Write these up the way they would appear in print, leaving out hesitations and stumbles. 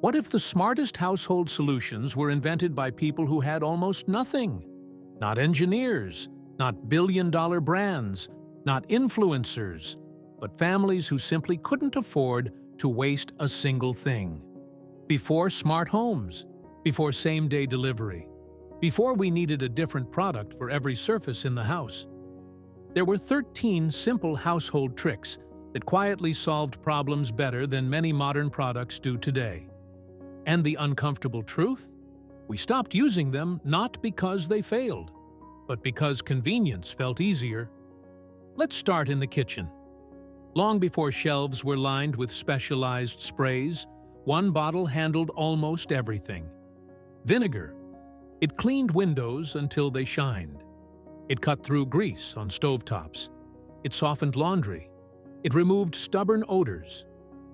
What if the smartest household solutions were invented by people who had almost nothing? Not engineers, not billion-dollar brands, not influencers, but families who simply couldn't afford to waste a single thing. Before smart homes, before same-day delivery, before we needed a different product for every surface in the house, there were 13 simple household tricks that quietly solved problems better than many modern products do today. And the uncomfortable truth? We stopped using them not because they failed, but because convenience felt easier. Let's start in the kitchen. Long before shelves were lined with specialized sprays, one bottle handled almost everything. Vinegar. It cleaned windows until they shined. It cut through grease on stovetops. It softened laundry. It removed stubborn odors.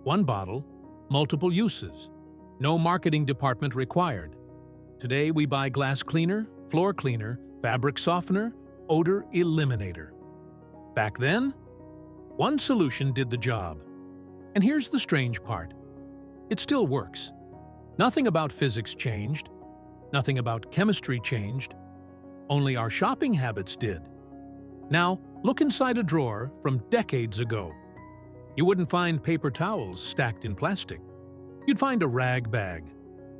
One bottle, multiple uses. No marketing department required. Today we buy glass cleaner, floor cleaner, fabric softener, odor eliminator. Back then, one solution did the job. And here's the strange part. It still works. Nothing about physics changed. Nothing about chemistry changed. Only our shopping habits did. Now, look inside a drawer from decades ago. You wouldn't find paper towels stacked in plastic. You'd find a rag bag,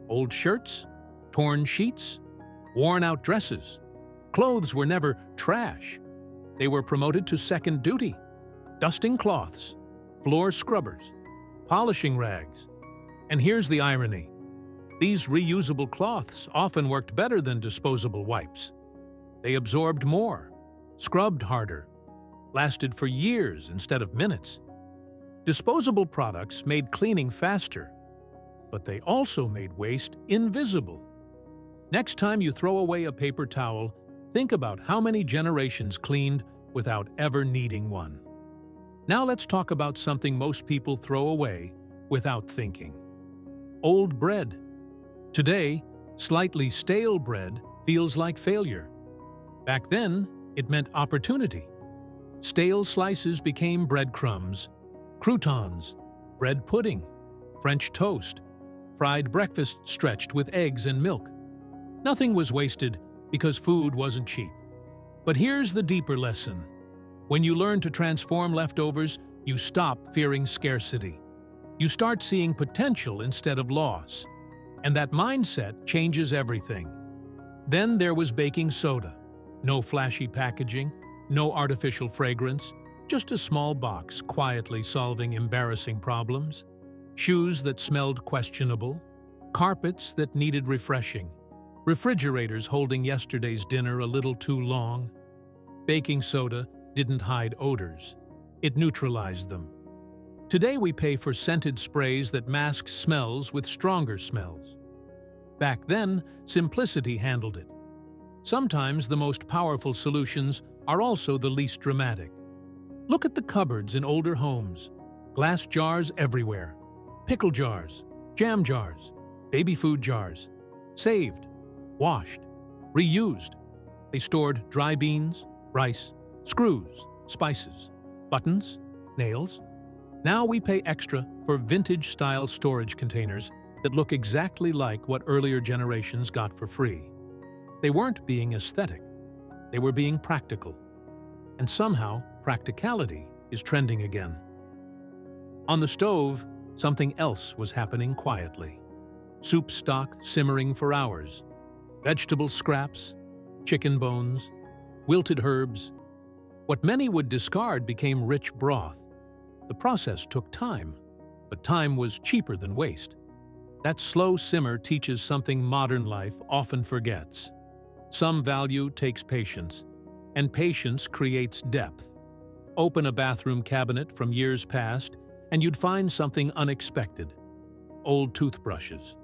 old shirts, torn sheets, worn-out dresses. Clothes were never trash. They were promoted to second duty. Dusting cloths, floor scrubbers, polishing rags. And here's the irony. These reusable cloths often worked better than disposable wipes. They absorbed more, scrubbed harder, lasted for years instead of minutes. Disposable products made cleaning faster, but they also made waste invisible. Next time you throw away a paper towel, think about how many generations cleaned without ever needing one. Now let's talk about something most people throw away without thinking. Old bread. Today, slightly stale bread feels like failure. Back then, it meant opportunity. Stale slices became breadcrumbs, croutons, bread pudding, French toast, fried breakfast stretched with eggs and milk. Nothing was wasted because food wasn't cheap. But here's the deeper lesson. When you learn to transform leftovers, you stop fearing scarcity. You start seeing potential instead of loss. And that mindset changes everything. Then there was baking soda. No flashy packaging, no artificial fragrance, just a small box quietly solving embarrassing problems. Shoes that smelled questionable, carpets that needed refreshing, refrigerators holding yesterday's dinner a little too long. Baking soda didn't hide odors. It neutralized them. Today we pay for scented sprays that mask smells with stronger smells. Back then, simplicity handled it. Sometimes the most powerful solutions are also the least dramatic. Look at the cupboards in older homes. Glass jars everywhere. Pickle jars, jam jars, baby food jars. Saved, washed, reused. They stored dry beans, rice, screws, spices, buttons, nails. Now we pay extra for vintage-style storage containers that look exactly like what earlier generations got for free. They weren't being aesthetic. They were being practical. And somehow, practicality is trending again. On the stove, something else was happening quietly. Soup stock simmering for hours. Vegetable scraps, chicken bones, wilted herbs. What many would discard became rich broth. The process took time, but time was cheaper than waste. That slow simmer teaches something modern life often forgets. Some value takes patience, and patience creates depth. Open a bathroom cabinet from years past, and you'd find something unexpected. Old toothbrushes,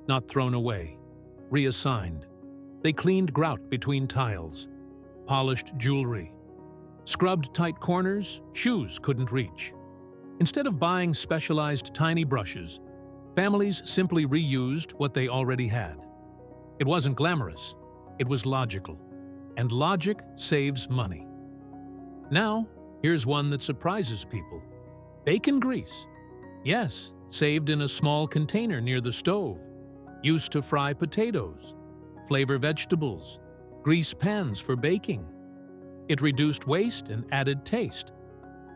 not thrown away, reassigned. They cleaned grout between tiles, polished jewelry, scrubbed tight corners shoes couldn't reach. Instead of buying specialized tiny brushes, families simply reused what they already had. It wasn't glamorous, it was logical. And logic saves money. Now, here's one that surprises people. Bacon grease. Yes, saved in a small container near the stove, used to fry potatoes, flavor vegetables, grease pans for baking. It reduced waste and added taste.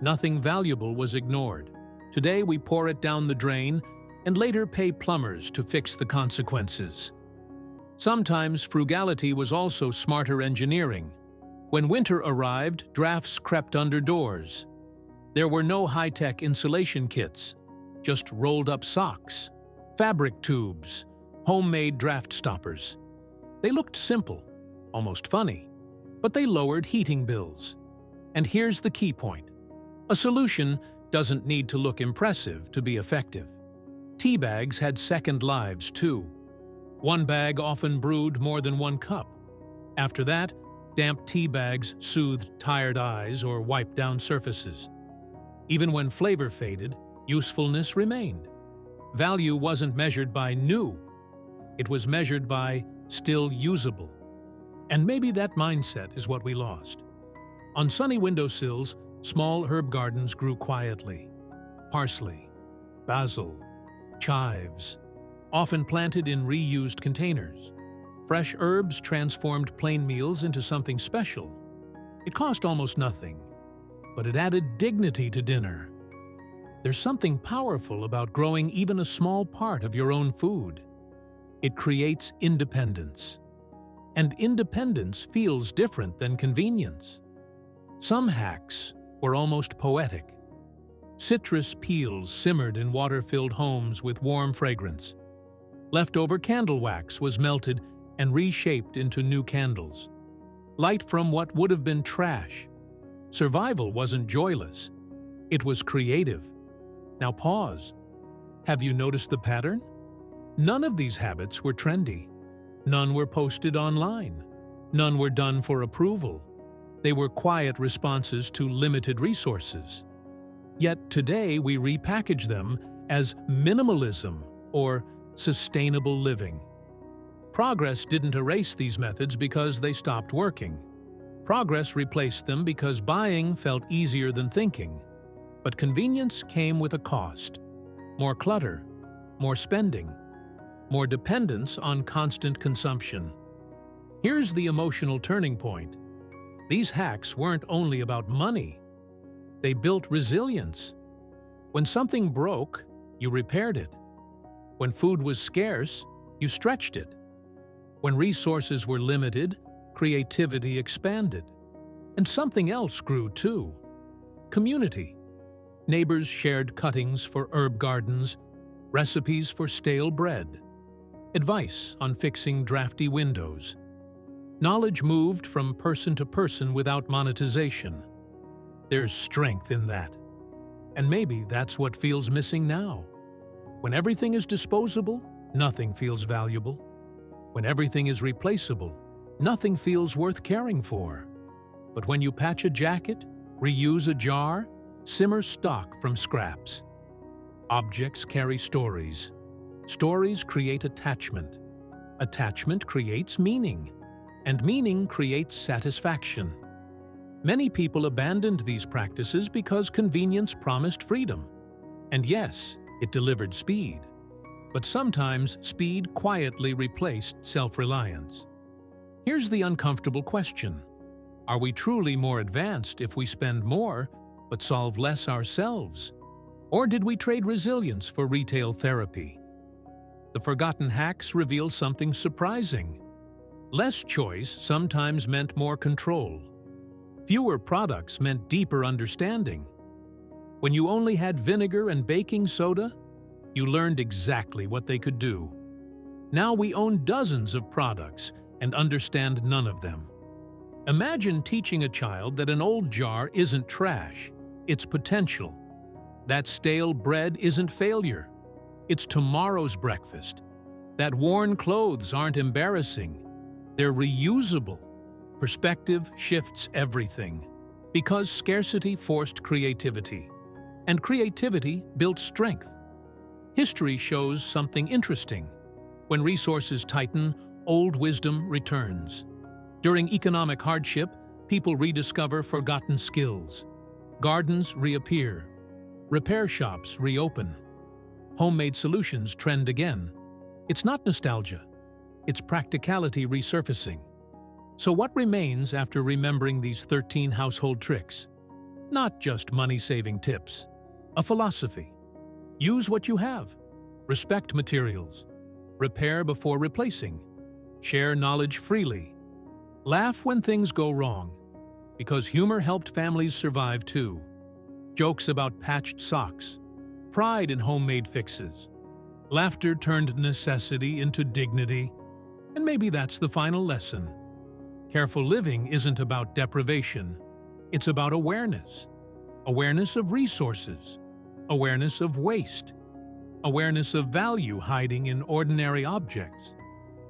Nothing valuable was ignored. Today we pour it down the drain and later pay plumbers to fix the consequences. Sometimes frugality was also smarter engineering. When winter arrived, drafts crept under doors. There were no high-tech insulation kits, just rolled-up socks, fabric tubes, homemade draft stoppers. They looked simple, almost funny, but they lowered heating bills. And here's the key point. A solution doesn't need to look impressive to be effective. Tea bags had second lives, too. One bag often brewed more than one cup. After that, damp tea bags soothed tired eyes or wiped down surfaces. Even when flavor faded, usefulness remained. Value wasn't measured by new. It was measured by still usable. And maybe that mindset is what we lost. On sunny windowsills, small herb gardens grew quietly. Parsley, basil, chives, often planted in reused containers. Fresh herbs transformed plain meals into something special. It cost almost nothing, but it added dignity to dinner. There's something powerful about growing even a small part of your own food. It creates independence. And independence feels different than convenience. Some hacks were almost poetic. Citrus peels simmered in water-filled homes with warm fragrance. Leftover candle wax was melted and reshaped into new candles. Light from what would have been trash. Survival wasn't joyless. It was creative. Now pause. Have you noticed the pattern? None of these habits were trendy. None were posted online. None were done for approval. They were quiet responses to limited resources. Yet today we repackage them as minimalism or sustainable living. Progress didn't erase these methods because they stopped working. Progress replaced them because buying felt easier than thinking. But convenience came with a cost. More clutter, more spending, more dependence on constant consumption. Here's the emotional turning point. These hacks weren't only about money. They built resilience. When something broke, you repaired it. When food was scarce, you stretched it. When resources were limited, creativity expanded. And something else grew too. Community. Neighbors shared cuttings for herb gardens, recipes for stale bread, advice on fixing drafty windows. Knowledge moved from person to person without monetization. There's strength in that. And maybe that's what feels missing now. When everything is disposable, nothing feels valuable. When everything is replaceable, nothing feels worth caring for. But when you patch a jacket, reuse a jar, simmer stock from scraps. Objects carry stories. Stories create attachment. Attachment creates meaning. And meaning creates satisfaction. Many people abandoned these practices because convenience promised freedom. And yes, it delivered speed. But sometimes speed quietly replaced self-reliance. Here's the uncomfortable question. Are we truly more advanced if we spend more but solve less ourselves? Or did we trade resilience for retail therapy? The forgotten hacks reveal something surprising. Less choice sometimes meant more control. Fewer products meant deeper understanding. When you only had vinegar and baking soda, you learned exactly what they could do. Now we own dozens of products and understand none of them. Imagine teaching a child that an old jar isn't trash, it's potential. That stale bread isn't failure, it's tomorrow's breakfast. That worn clothes aren't embarrassing, they're reusable. Perspective shifts everything. Because scarcity forced creativity, and creativity built strength. History shows something interesting. When resources tighten, old wisdom returns. During economic hardship, people rediscover forgotten skills. Gardens reappear. Repair shops reopen. homemade solutions trend again. It's not nostalgia, it's practicality resurfacing. So what remains after remembering these 13 household tricks? Not just money-saving tips. A philosophy. Use what you have. Respect materials. Repair before replacing. Share knowledge freely. Laugh when things go wrong, because humor helped families survive too. Jokes about patched socks. Pride in homemade fixes. Laughter turned necessity into dignity. And maybe that's the final lesson. Careful living isn't about deprivation. It's about awareness. Awareness of resources. Awareness of waste. Awareness of value hiding in ordinary objects.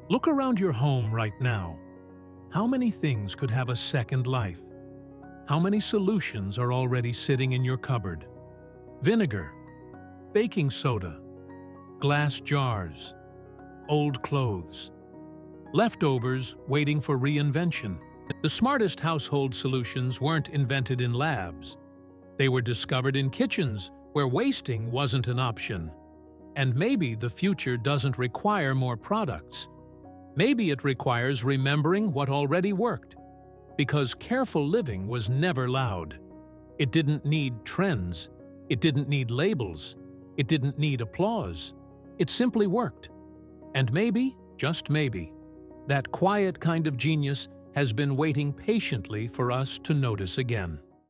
Look around your home right now. How many things could have a second life? How many solutions are already sitting in your cupboard? Vinegar, baking soda, glass jars, old clothes, leftovers waiting for reinvention. The smartest household solutions weren't invented in labs. They were discovered in kitchens where wasting wasn't an option. And maybe the future doesn't require more products. Maybe it requires remembering what already worked. Because careful living was never loud. It didn't need trends. It didn't need labels. It didn't need applause. It simply worked. And maybe, just maybe, that quiet kind of genius has been waiting patiently for us to notice again.